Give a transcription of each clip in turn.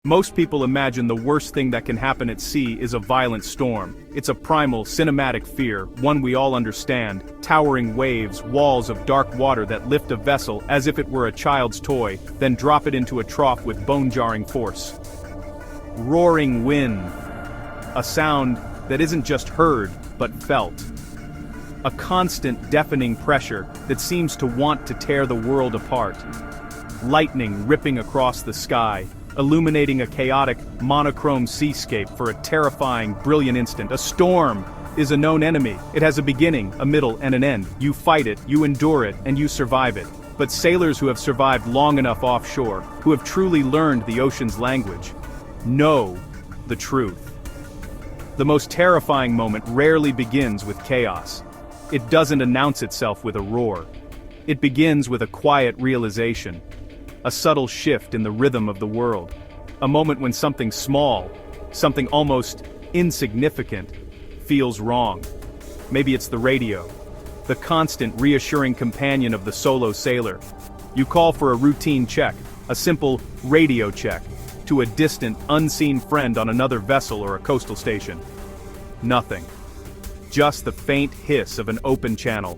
Most people imagine the worst thing that can happen at sea is a violent storm. It's a primal, cinematic fear, one we all understand: towering waves, walls of dark water that lift a vessel as if it were a child's toy, then drop it into a trough with bone-jarring force. Roaring wind. A sound that isn't just heard, but felt. A constant, deafening pressure that seems to want to tear the world apart. Lightning ripping across the sky, illuminating a chaotic, monochrome seascape for a terrifying, brilliant instant. A storm is a known enemy. It has a beginning, a middle, and an end. You fight it, you endure it, and you survive it. But sailors who have survived long enough offshore, who have truly learned the ocean's language, know the truth. The most terrifying moment rarely begins with chaos. It doesn't announce itself with a roar. It begins with a quiet realization. A subtle shift in the rhythm of the world. A moment when something small, something almost insignificant, feels wrong. Maybe it's the radio, the constant reassuring companion of the solo sailor. You call for a routine check, a simple radio check, to a distant, unseen friend on another vessel or a coastal station. Nothing. Just the faint hiss of an open channel.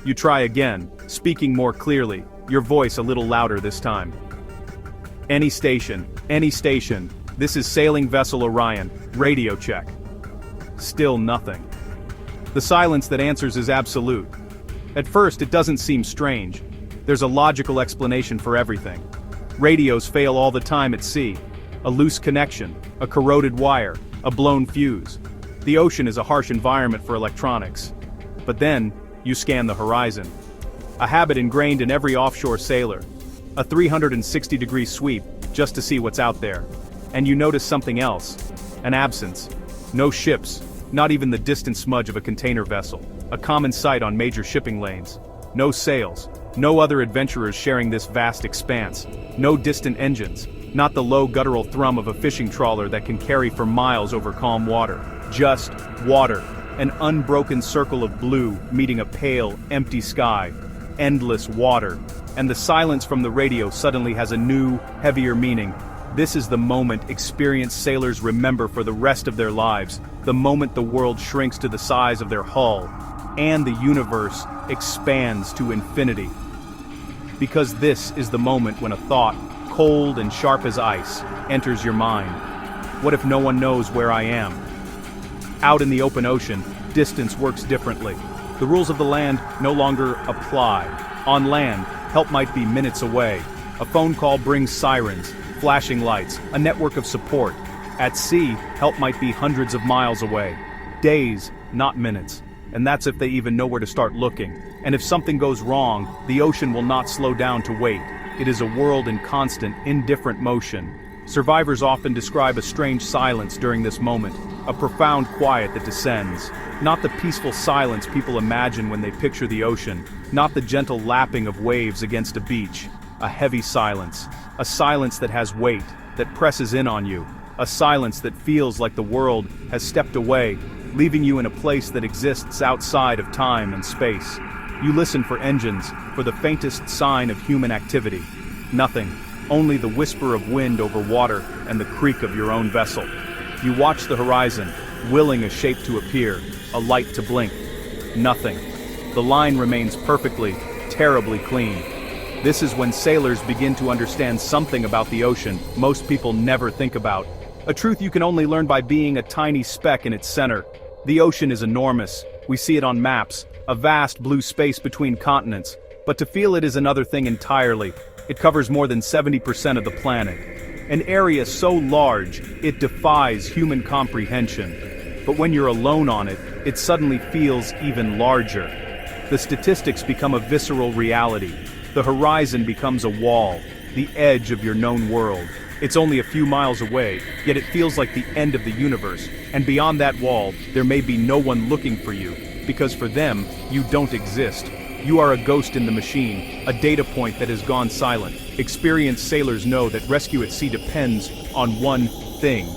You try again, speaking more clearly, your voice a little louder this time. Any station, this is sailing vessel Orion, radio check. Still nothing. The silence that answers is absolute. At first it doesn't seem strange. There's a logical explanation for everything. Radios fail all the time at sea. A loose connection, a corroded wire, a blown fuse. The ocean is a harsh environment for electronics. But then, you scan the horizon. A habit ingrained in every offshore sailor. A 360-degree sweep, just to see what's out there. And you notice something else. An absence. No ships, not even the distant smudge of a container vessel. A common sight on major shipping lanes. No sails. No other adventurers sharing this vast expanse. No distant engines. Not the low guttural thrum of a fishing trawler that can carry for miles over calm water. Just water. An unbroken circle of blue meeting a pale, empty sky. Endless water. And the silence from the radio suddenly has a new, heavier meaning. This is the moment experienced sailors remember for the rest of their lives. The moment the world shrinks to the size of their hull. And the universe expands to infinity. Because this is the moment when a thought, cold and sharp as ice, enters your mind. What if no one knows where I am? Out in the open ocean, distance works differently. The rules of the land no longer apply. On land, help might be minutes away. A phone call brings sirens, flashing lights, a network of support. At sea, help might be hundreds of miles away. Days, not minutes. And that's if they even know where to start looking. And if something goes wrong, the ocean will not slow down to wait. It is a world in constant, indifferent motion. Survivors often describe a strange silence during this moment, a profound quiet that descends. Not the peaceful silence people imagine when they picture the ocean, not the gentle lapping of waves against a beach. A heavy silence. A silence that has weight, that presses in on you. A silence that feels like the world has stepped away, leaving you in a place that exists outside of time and space. You listen for engines, for the faintest sign of human activity. Nothing. Only the whisper of wind over water and the creak of your own vessel. You watch the horizon, willing a shape to appear, a light to blink. Nothing. The line remains perfectly, terribly clean. This is when sailors begin to understand something about the ocean most people never think about. A truth you can only learn by being a tiny speck in its center. The ocean is enormous. We see it on maps, a vast blue space between continents. But to feel it is another thing entirely. It covers more than 70% of the planet. An area so large, it defies human comprehension. But when you're alone on it, it suddenly feels even larger. The statistics become a visceral reality. The horizon becomes a wall, the edge of your known world. It's only a few miles away, yet it feels like the end of the universe. And beyond that wall, there may be no one looking for you, because for them, you don't exist. You are a ghost in the machine, a data point that has gone silent. Experienced sailors know that rescue at sea depends on one thing,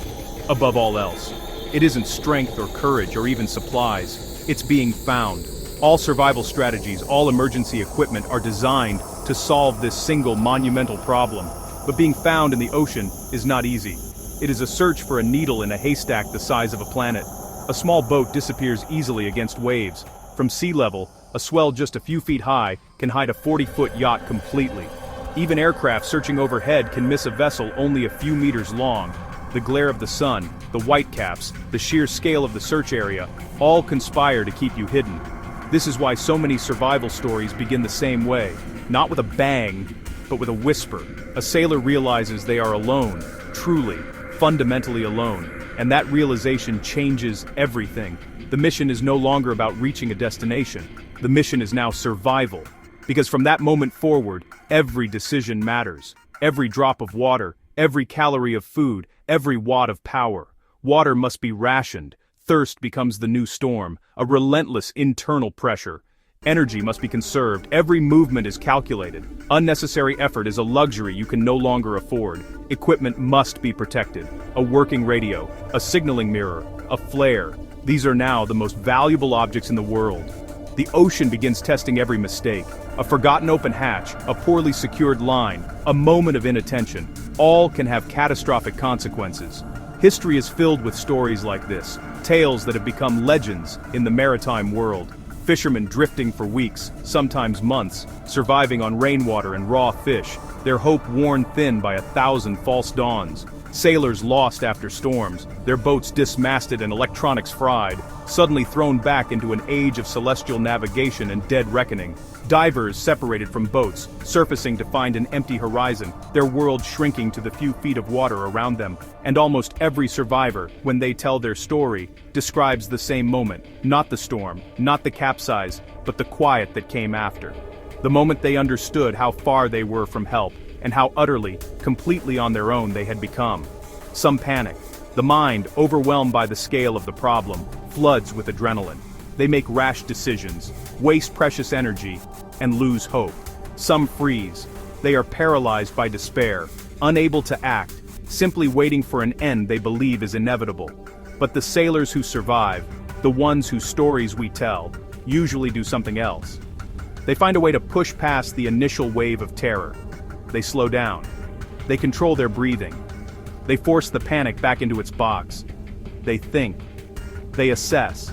above all else. It isn't strength or courage or even supplies. It's being found. All survival strategies, all emergency equipment are designed to solve this single monumental problem. But being found in the ocean is not easy. It is a search for a needle in a haystack the size of a planet. A small boat disappears easily against waves. From sea level, a swell just a few feet high can hide a 40-foot yacht completely. Even aircraft searching overhead can miss a vessel only a few meters long. The glare of the sun, the whitecaps, the sheer scale of the search area, all conspire to keep you hidden. This is why so many survival stories begin the same way, not with a bang, but with a whisper. A sailor realizes they are alone, truly, fundamentally alone, and that realization changes everything. The mission is no longer about reaching a destination. The mission is now survival. Because from that moment forward, every decision matters. Every drop of water, every calorie of food, every watt of power. Water must be rationed. Thirst becomes the new storm, a relentless internal pressure. Energy must be conserved. Every movement is calculated. Unnecessary effort is a luxury you can no longer afford. Equipment must be protected. A working radio, a signaling mirror, a flare. These are now the most valuable objects in the world. The ocean begins testing every mistake. A forgotten open hatch, a poorly secured line, a moment of inattention. All can have catastrophic consequences. History is filled with stories like this, tales that have become legends in the maritime world. Fishermen drifting for weeks, sometimes months, surviving on rainwater and raw fish, their hope worn thin by 1,000 false dawns. Sailors lost after storms, their boats dismasted and electronics fried, suddenly thrown back into an age of celestial navigation and dead reckoning. Divers separated from boats, surfacing to find an empty horizon, their world shrinking to the few feet of water around them. And almost every survivor, when they tell their story, describes the same moment, not the storm, not the capsize, but the quiet that came after. The moment they understood how far they were from help, and how utterly, completely on their own they had become. Some panic. The mind, overwhelmed by the scale of the problem, floods with adrenaline. They make rash decisions, waste precious energy, and lose hope. Some freeze. They are paralyzed by despair, unable to act, simply waiting for an end they believe is inevitable. But the sailors who survive, the ones whose stories we tell, usually do something else. They find a way to push past the initial wave of terror. They slow down. They control their breathing. They force the panic back into its box. They think. They assess.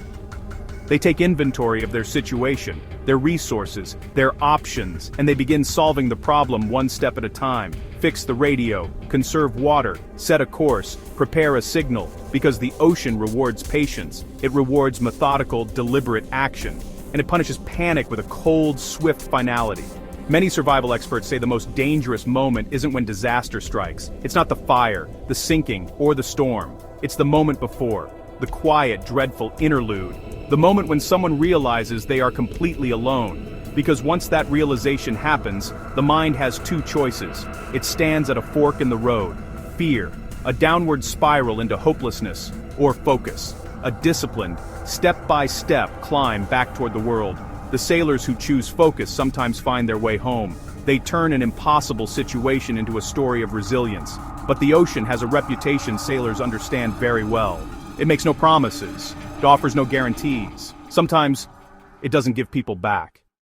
They take inventory of their situation, their resources, their options, and they begin solving the problem one step at a time. Fix the radio, conserve water, set a course, prepare a signal, because the ocean rewards patience. It rewards methodical, deliberate action, and it punishes panic with a cold, swift finality. Many survival experts say the most dangerous moment isn't when disaster strikes. It's not the fire, the sinking, or the storm. It's the moment before, the quiet, dreadful interlude. The moment when someone realizes they are completely alone. Because once that realization happens, the mind has two choices. It stands at a fork in the road. Fear, a downward spiral into hopelessness, or focus, a disciplined, step-by-step climb back toward the world. The sailors who choose focus sometimes find their way home. They turn an impossible situation into a story of resilience. But the ocean has a reputation sailors understand very well. It makes no promises. It offers no guarantees. Sometimes, it doesn't give people back.